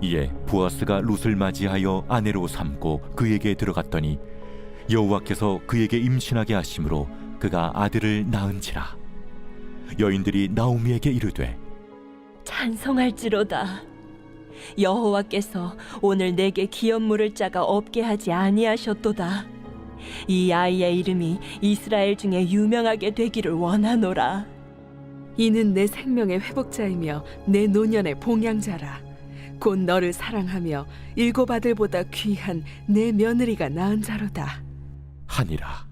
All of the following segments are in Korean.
이에 보아스가 룻을 맞이하여 아내로 삼고 그에게 들어갔더니 여호와께서 그에게 임신하게 하심으로 그가 아들을 낳은지라. 여인들이 나오미에게 이르되 찬송할지로다. 여호와께서 오늘 내게 기업 물을 자가 없게 하지 아니하셨도다. 이 아이의 이름이 이스라엘 중에 유명하게 되기를 원하노라. 이는 내 생명의 회복자이며 내 노년의 봉양자라. 곧 너를 사랑하며 일곱 아들보다 귀한 내 며느리가 낳은 자로다 하니라.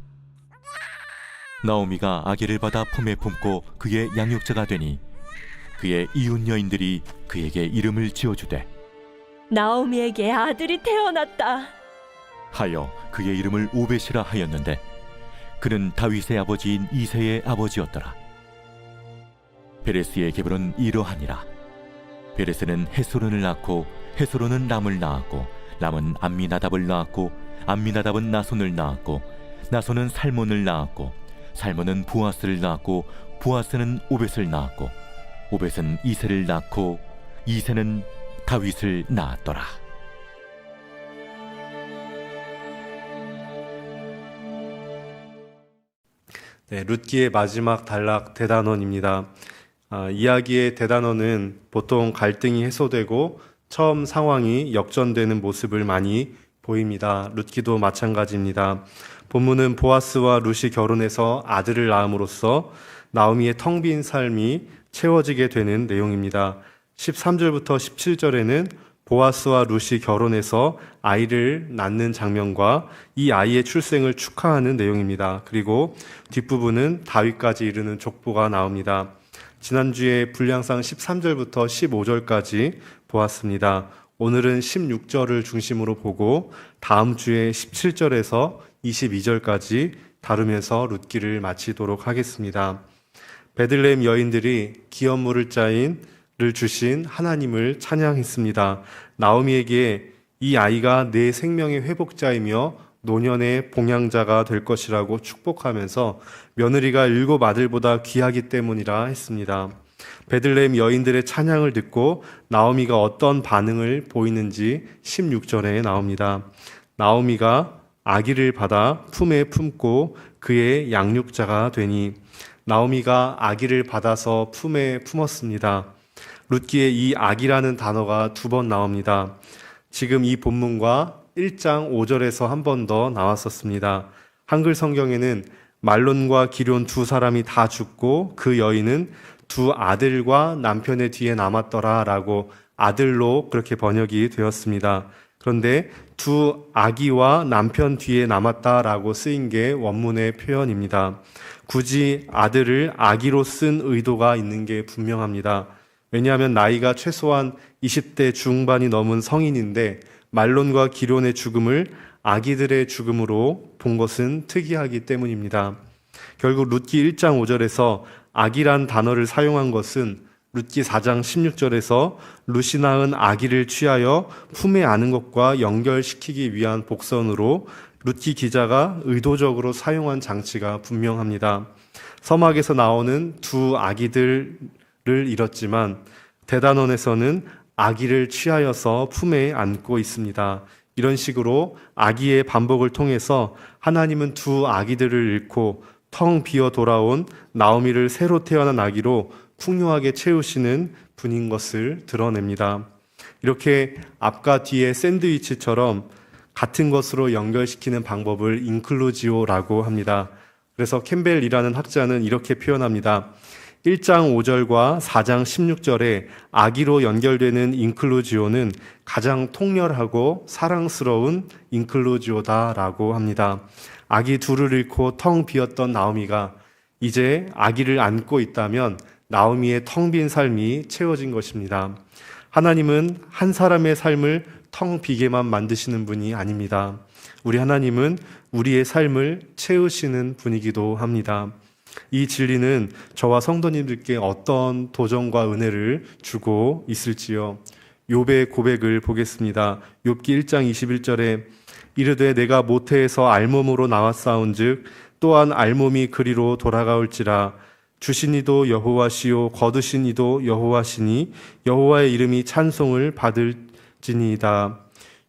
나오미가 아기를 받아 품에 품고 그의 양육자가 되니 그의 이웃 여인들이 그에게 이름을 지어주되 나오미에게 아들이 태어났다 하여 그의 이름을 오벳이라 하였는데 그는 다윗의 아버지인 이새의 아버지였더라. 베레스의 계보는 이러하니라. 베레스는 헤스론을 낳고 헤스론은 람을 낳았고 람은 암미나답을 낳았고 암미나답은 나손을 낳았고 나손은 살몬을 낳았고 살몬은 보아스를 낳았고 보아스는 오벳을 낳았고 오벳은 이새를 낳고 이새는 다윗을 낳았더라. 네, 룻기의 마지막 단락 대단원입니다. 이야기의 대단원은 보통 갈등이 해소되고 처음 상황이 역전되는 모습을 많이 보입니다. 룻기도 마찬가지입니다. 본문은 보아스와 룻이 결혼해서 아들을 낳음으로써 나오미의 텅 빈 삶이 채워지게 되는 내용입니다. 13절부터 17절에는 보아스와 룻이 결혼해서 아이를 낳는 장면과 이 아이의 출생을 축하하는 내용입니다. 그리고 뒷부분은 다윗까지 이르는 족보가 나옵니다. 지난주에 분량상 13절부터 15절까지 보았습니다. 오늘은 16절을 중심으로 보고 다음 주에 17절에서 22절까지 다루면서 룻기를 마치도록 하겠습니다. 베들레헴 여인들이 기업 물을 자인 를 주신 하나님을 찬양했습니다. 나오미에게 이 아이가 내 생명의 회복자이며 노년의 봉양자가 될 것이라고 축복하면서 며느리가 일곱 아들보다 귀하기 때문이라 했습니다. 베들레헴 여인들의 찬양을 듣고 나오미가 어떤 반응을 보이는지 16절에 나옵니다. 나오미가 아기를 받아 품에 품고 그의 양육자가 되니. 나오미가 아기를 받아서 품에 품었습니다. 룻기에 이 아기라는 단어가 2번 나옵니다. 지금 이 본문과 1장 5절에서 한 번 더 나왔었습니다. 한글 성경에는 말론과 기럨 두 사람이 다 죽고 그 여인은 두 아들과 남편의 뒤에 남았더라 라고 아들로 그렇게 번역이 되었습니다. 그런데 두 아기와 남편 뒤에 남았다라고 쓰인 게 원문의 표현입니다. 굳이 아들을 아기로 쓴 의도가 있는 게 분명합니다. 왜냐하면 나이가 최소한 20대 중반이 넘은 성인인데 말론과 기럨의 죽음을 아기들의 죽음으로 본 것은 특이하기 때문입니다. 결국 룻기 1장 5절에서 아기란 단어를 사용한 것은 룻기 4장 16절에서 룻이 낳은 아기를 취하여 품에 안은 것과 연결시키기 위한 복선으로 룻기 기자가 의도적으로 사용한 장치가 분명합니다. 서막에서 나오는 두 아기들을 잃었지만 대단원에서는 아기를 취하여서 품에 안고 있습니다. 이런 식으로 아기의 반복을 통해서 하나님은 두 아기들을 잃고 텅 비어 돌아온 나오미를 새로 태어난 아기로 풍요하게 채우시는 분인 것을 드러냅니다. 이렇게 앞과 뒤의 샌드위치처럼 같은 것으로 연결시키는 방법을 인클루지오라고 합니다. 그래서 캠벨이라는 학자는 이렇게 표현합니다. 1장 5절과 4장 16절에 아기로 연결되는 인클루지오는 가장 통렬하고 사랑스러운 인클루지오다라고 합니다. 아기 둘을 잃고 텅 비었던 나오미가 이제 아기를 안고 있다면 나오미의 텅 빈 삶이 채워진 것입니다. 하나님은 한 사람의 삶을 텅 비게만 만드시는 분이 아닙니다. 우리 하나님은 우리의 삶을 채우시는 분이기도 합니다. 이 진리는 저와 성도님들께 어떤 도전과 은혜를 주고 있을지요. 욥의 고백을 보겠습니다. 욥기 1장 21절에 이르되 내가 모태에서 알몸으로 나왔사온즉 또한 알몸이 그리로 돌아가올지라 주신 이도 여호와시요 거두신 이도 여호와시니 여호와의 이름이 찬송을 받을 되었지니이다.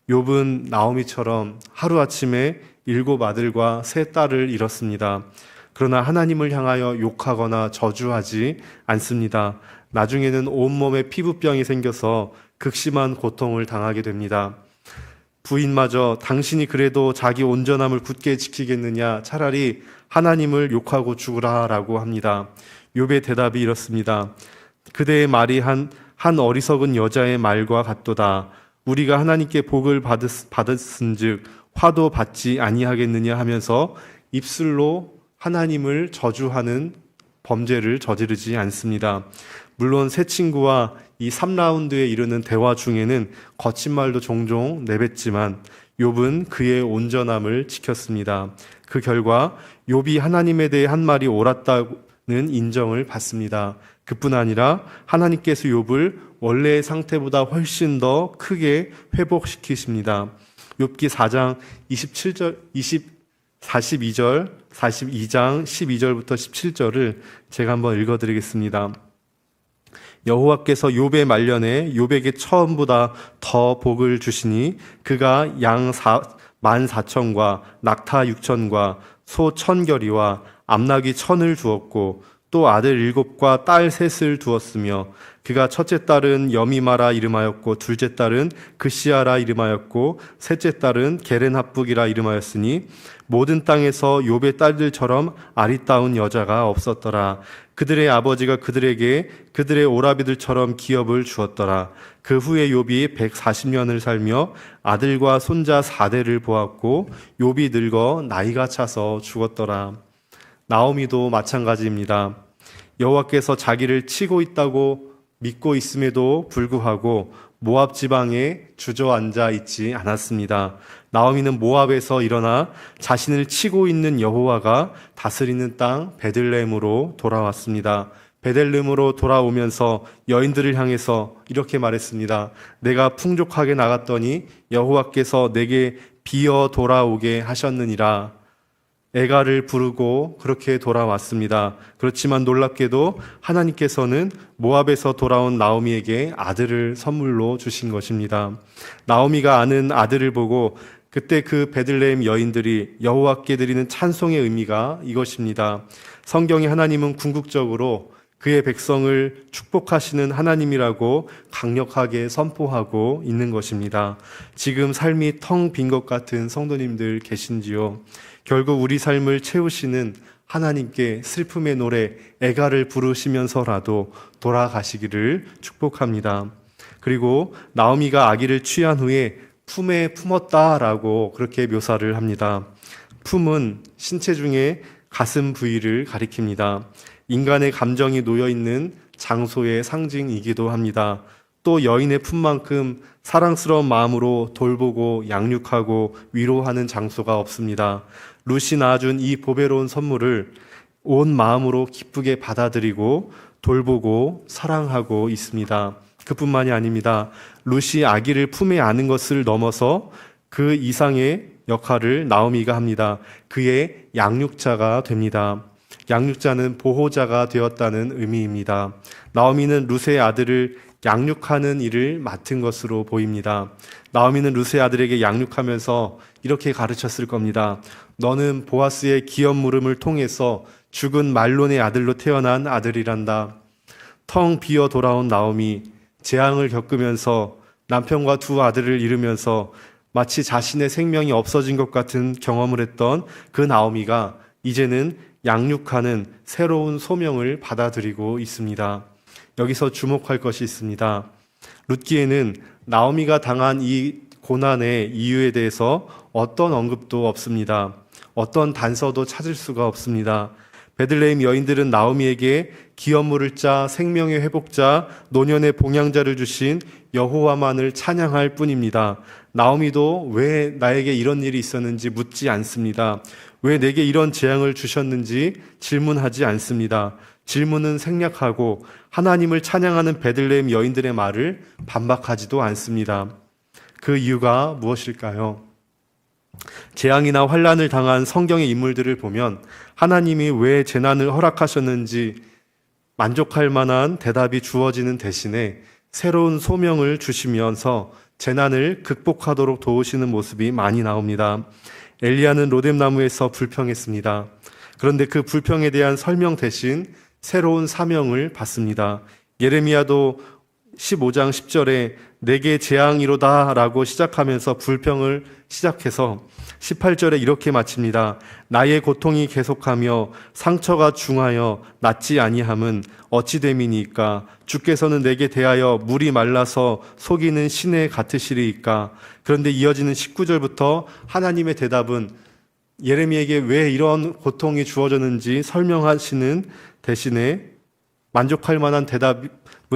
욥은 나오미처럼 하루아침에 7 아들과 3 딸을 잃었습니다. 그러나 하나님을 향하여 욕하거나 저주하지 않습니다. 나중에는 온몸에 피부병이 생겨서 극심한 고통을 당하게 됩니다. 부인마저 당신이 그래도 자기 온전함을 굳게 지키겠느냐, 차라리 하나님을 욕하고 죽으라 라고 합니다. 욥의 대답이 이렇습니다. 그대의 말이 한 어리석은 여자의 말과 같도다. 우리가 하나님께 복을 받았은즉 화도 받지 아니하겠느냐 하면서 입술로 하나님을 저주하는 범죄를 저지르지 않습니다. 물론 새 친구와 이 3라운드에 이르는 대화 중에는 거친 말도 종종 내뱉지만 욥은 그의 온전함을 지켰습니다. 그 결과 욥이 하나님에 대해 한 말이 옳았다는 인정을 받습니다. 그뿐 아니라 하나님께서 욥을 원래의 상태보다 훨씬 더 크게 회복시키십니다. 욥기 4장 42장 12절부터 17절을 제가 한번 읽어드리겠습니다. 여호와께서 욥의 말년에 욥에게 처음보다 더 복을 주시니 그가 양 14,000과 낙타 6,000과 소 1,000결이와 암나귀 1,000을 주었고 또 아들 7과 딸 3을 두었으며 그가 첫째 딸은 여미마라 이름하였고 둘째 딸은 그시아라 이름하였고 셋째 딸은 게렌합북이라 이름하였으니 모든 땅에서 욥의 딸들처럼 아리따운 여자가 없었더라. 그들의 아버지가 그들에게 그들의 오라비들처럼 기업을 주었더라. 그 후에 욥이 140년을 살며 아들과 손자 4대를 보았고 욥이 늙어 나이가 차서 죽었더라. 나오미도 마찬가지입니다. 여호와께서 자기를 치고 있다고 믿고 있음에도 불구하고 모압 지방에 주저앉아 있지 않았습니다. 나오미는 모압에서 일어나 자신을 치고 있는 여호와가 다스리는 땅 베들레헴으로 돌아왔습니다. 베들레헴으로 돌아오면서 여인들을 향해서 이렇게 말했습니다. 내가 풍족하게 나갔더니 여호와께서 내게 비어 돌아오게 하셨느니라. 애가를 부르고 그렇게 돌아왔습니다. 그렇지만 놀랍게도 하나님께서는 모압에서 돌아온 나오미에게 아들을 선물로 주신 것입니다. 나오미가 아는 아들을 보고 그때 그 베들레헴 여인들이 여호와께 드리는 찬송의 의미가 이것입니다. 성경에 하나님은 궁극적으로 그의 백성을 축복하시는 하나님이라고 강력하게 선포하고 있는 것입니다. 지금 삶이 텅 빈 것 같은 성도님들 계신지요? 결국 우리 삶을 채우시는 하나님께 슬픔의 노래 애가를 부르시면서라도 돌아가시기를 축복합니다. 그리고 나오미가 아기를 취한 후에 품에 품었다라고 그렇게 묘사를 합니다. 품은 신체 중에 가슴 부위를 가리킵니다. 인간의 감정이 놓여있는 장소의 상징이기도 합니다. 또 여인의 품만큼 사랑스러운 마음으로 돌보고 양육하고 위로하는 장소가 없습니다. 룻이 낳아준 이 보배로운 선물을 온 마음으로 기쁘게 받아들이고 돌보고 사랑하고 있습니다. 그뿐만이 아닙니다. 룻이 아기를 품에 안은 것을 넘어서 그 이상의 역할을 나오미가 합니다. 그의 양육자가 됩니다. 양육자는 보호자가 되었다는 의미입니다. 나오미는 룻의 아들을 양육하는 일을 맡은 것으로 보입니다. 나오미는 룻의 아들에게 양육하면서 이렇게 가르쳤을 겁니다. 너는 보아스의 기업 물음을 통해서 죽은 말론의 아들로 태어난 아들이란다. 텅 비어 돌아온 나오미, 재앙을 겪으면서 남편과 2 아들을 잃으면서 마치 자신의 생명이 없어진 것 같은 경험을 했던 그 나오미가 이제는 양육하는 새로운 소명을 받아들이고 있습니다. 여기서 주목할 것이 있습니다. 룻기에는 나오미가 당한 이 고난의 이유에 대해서 어떤 언급도 없습니다. 어떤 단서도 찾을 수가 없습니다. 베들레헴 여인들은 나오미에게 기업 물을 자, 생명의 회복자, 노년의 봉양자를 주신 여호와만을 찬양할 뿐입니다. 나오미도 왜 나에게 이런 일이 있었는지 묻지 않습니다. 왜 내게 이런 재앙을 주셨는지 질문하지 않습니다. 질문은 생략하고 하나님을 찬양하는 베들레헴 여인들의 말을 반박하지도 않습니다. 그 이유가 무엇일까요? 재앙이나 환난을 당한 성경의 인물들을 보면 하나님이 왜 재난을 허락하셨는지 만족할 만한 대답이 주어지는 대신에 새로운 소명을 주시면서 재난을 극복하도록 도우시는 모습이 많이 나옵니다. 엘리야는 로뎀나무에서 불평했습니다. 그런데 그 불평에 대한 설명 대신 새로운 사명을 받습니다. 예레미야도 15장 10절에 내게 재앙이로다 라고 시작하면서 불평을 시작해서 18절에 이렇게 마칩니다. 나의 고통이 계속하며 상처가 중하여 낫지 아니함은 어찌 됨이니까 주께서는 내게 대하여 물이 말라서 속이는 시내 같으시리이까. 그런데 이어지는 19절부터 하나님의 대답은 예레미야에게 왜 이런 고통이 주어졌는지 설명하시는 대신에 만족할 만한 대답을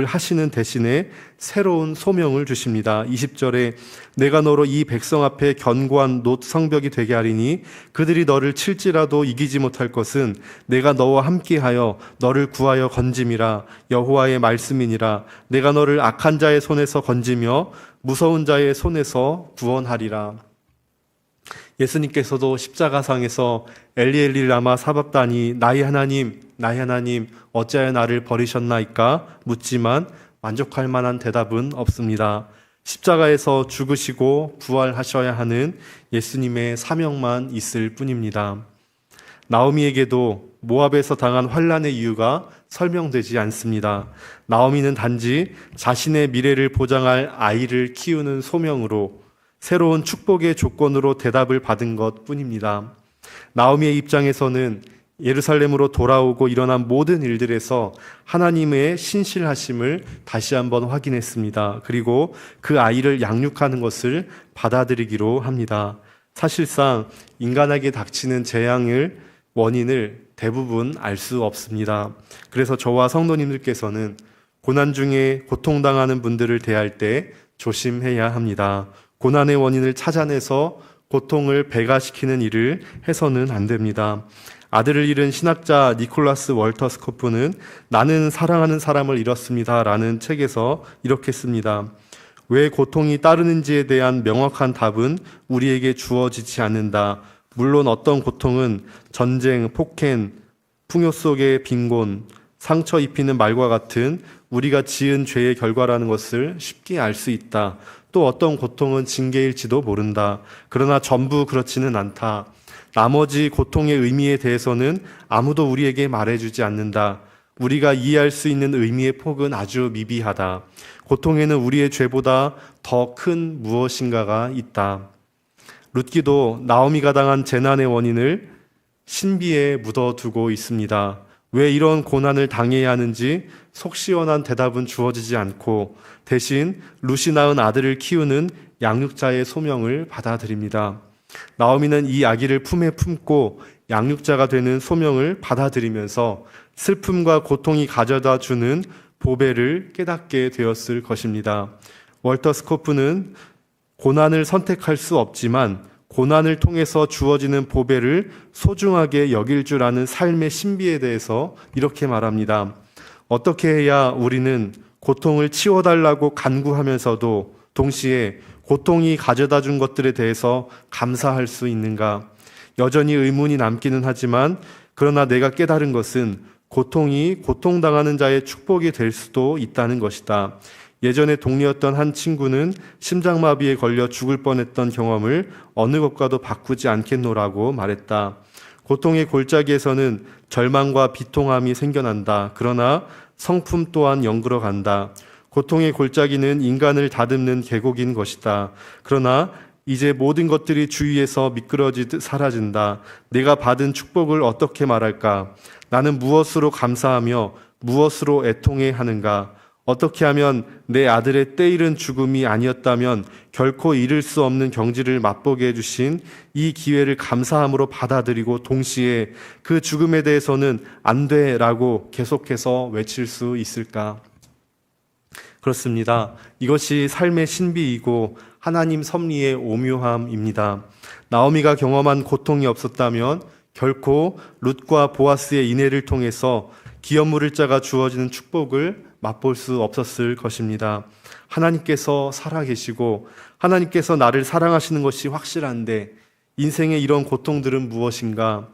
하시는 대신에 새로운 소명을 주십니다. 20절에 내가 너로 이 백성 앞에 견고한 놋 성벽이 되게 하리니 그들이 너를 칠지라도 이기지 못할 것은 내가 너와 함께하여 너를 구하여 건짐이라. 여호와의 말씀이니라. 내가 너를 악한 자의 손에서 건지며 무서운 자의 손에서 구원하리라. 예수님께서도 십자가상에서 엘리 엘리 라마 사박다니 나의 하나님 어찌하여 나를 버리셨나이까 묻지만 만족할 만한 대답은 없습니다. 십자가에서 죽으시고 부활하셔야 하는 예수님의 사명만 있을 뿐입니다. 나오미에게도 모압에서 당한 환난의 이유가 설명되지 않습니다. 나오미는 단지 자신의 미래를 보장할 아이를 키우는 소명으로 새로운 축복의 조건으로 대답을 받은 것 뿐입니다. 나오미의 입장에서는 예루살렘으로 돌아오고 일어난 모든 일들에서 하나님의 신실하심을 다시 한번 확인했습니다. 그리고 그 아이를 양육하는 것을 받아들이기로 합니다. 사실상 인간에게 닥치는 재앙을 원인을 대부분 알 수 없습니다. 그래서 저와 성도님들께서는 고난 중에 고통당하는 분들을 대할 때 조심해야 합니다. 고난의 원인을 찾아내서 고통을 배가시키는 일을 해서는 안 됩니다. 아들을 잃은 신학자 니콜라스 월터 스코프는 나는 사랑하는 사람을 잃었습니다 라는 책에서 이렇게 씁니다. 왜 고통이 따르는지에 대한 명확한 답은 우리에게 주어지지 않는다. 물론 어떤 고통은 전쟁, 폭행, 풍요 속의 빈곤, 상처 입히는 말과 같은 우리가 지은 죄의 결과라는 것을 쉽게 알 수 있다. 또 어떤 고통은 징계일지도 모른다. 그러나 전부 그렇지는 않다. 나머지 고통의 의미에 대해서는 아무도 우리에게 말해주지 않는다. 우리가 이해할 수 있는 의미의 폭은 아주 미비하다. 고통에는 우리의 죄보다 더 큰 무엇인가가 있다. 룻기도 나오미가 당한 재난의 원인을 신비에 묻어두고 있습니다. 왜 이런 고난을 당해야 하는지 속 시원한 대답은 주어지지 않고 대신 룻이 낳은 아들을 키우는 양육자의 소명을 받아들입니다. 나오미는 이 아기를 품에 품고 양육자가 되는 소명을 받아들이면서 슬픔과 고통이 가져다 주는 보배를 깨닫게 되었을 것입니다. 월터 스코프는 고난을 선택할 수 없지만 고난을 통해서 주어지는 보배를 소중하게 여길 줄 아는 삶의 신비에 대해서 이렇게 말합니다. 어떻게 해야 우리는 고통을 치워달라고 간구하면서도 동시에 고통이 가져다 준 것들에 대해서 감사할 수 있는가? 여전히 의문이 남기는 하지만 그러나 내가 깨달은 것은 고통이 고통당하는 자의 축복이 될 수도 있다는 것이다. 예전에 동료였던 한 친구는 심장마비에 걸려 죽을 뻔했던 경험을 어느 것과도 바꾸지 않겠노라고 말했다. 고통의 골짜기에서는 절망과 비통함이 생겨난다. 그러나 성품 또한 연그러 간다. 고통의 골짜기는 인간을 다듬는 계곡인 것이다. 그러나 이제 모든 것들이 주위에서 미끄러지듯 사라진다. 내가 받은 축복을 어떻게 말할까? 나는 무엇으로 감사하며 무엇으로 애통해 하는가? 어떻게 하면 내 아들의 때이른 죽음이 아니었다면 결코 잃을 수 없는 경지를 맛보게 해주신 이 기회를 감사함으로 받아들이고 동시에 그 죽음에 대해서는 안 돼라고 계속해서 외칠 수 있을까? 그렇습니다. 이것이 삶의 신비이고 하나님 섭리의 오묘함입니다. 나오미가 경험한 고통이 없었다면 결코 룻과 보아스의 인애를 통해서 기업 물을 자가 주어지는 축복을 맛볼 수 없었을 것입니다. 하나님께서 살아계시고 하나님께서 나를 사랑하시는 것이 확실한데 인생의 이런 고통들은 무엇인가?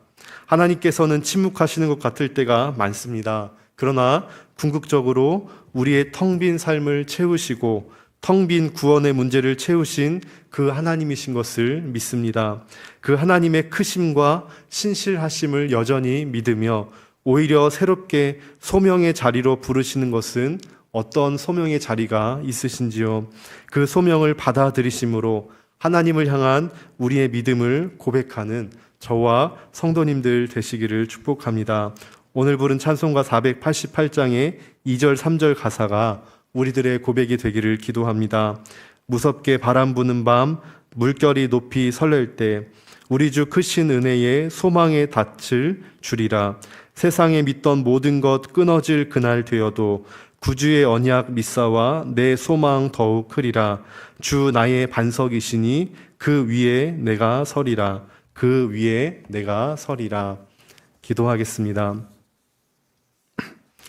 하나님께서는 침묵하시는 것 같을 때가 많습니다. 그러나 궁극적으로 우리의 텅 빈 삶을 채우시고 텅 빈 구원의 문제를 채우신 그 하나님이신 것을 믿습니다. 그 하나님의 크심과 신실하심을 여전히 믿으며 오히려 새롭게 소명의 자리로 부르시는 것은 어떤 소명의 자리가 있으신지요? 그 소명을 받아들이심으로 하나님을 향한 우리의 믿음을 고백하는 저와 성도님들 되시기를 축복합니다. 오늘 부른 찬송가 488장의 2절 3절 가사가 우리들의 고백이 되기를 기도합니다. 무섭게 바람 부는 밤 물결이 높이 설렐 때 우리 주 크신 은혜에 소망에 닿을 주리라. 세상에 믿던 모든 것 끊어질 그날 되어도 구주의 언약 믿사와 내 소망 더욱 크리라. 주 나의 반석이시니 그 위에 내가 서리라. 그 위에 내가 서리라. 기도하겠습니다.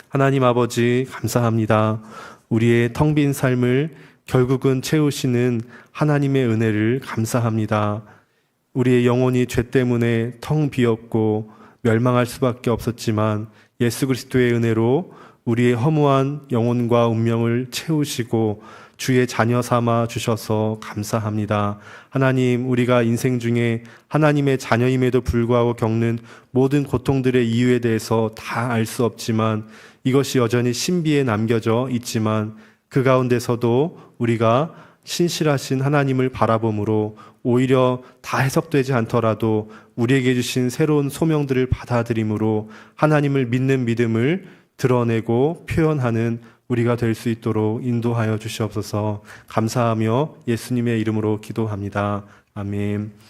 하나님 아버지 감사합니다. 우리의 텅 빈 삶을 결국은 채우시는 하나님의 은혜를 감사합니다. 우리의 영혼이 죄 때문에 텅 비었고 멸망할 수밖에 없었지만 예수 그리스도의 은혜로 우리의 허무한 영혼과 운명을 채우시고 주의 자녀 삼아 주셔서 감사합니다. 하나님, 우리가 인생 중에 하나님의 자녀임에도 불구하고 겪는 모든 고통들의 이유에 대해서 다 알 수 없지만 이것이 여전히 신비에 남겨져 있지만 그 가운데서도 우리가 신실하신 하나님을 바라봄으로 오히려 다 해석되지 않더라도 우리에게 주신 새로운 소명들을 받아들임으로 하나님을 믿는 믿음을 드러내고 표현하는 우리가 될 수 있도록 인도하여 주시옵소서. 감사하며 예수님의 이름으로 기도합니다. 아멘.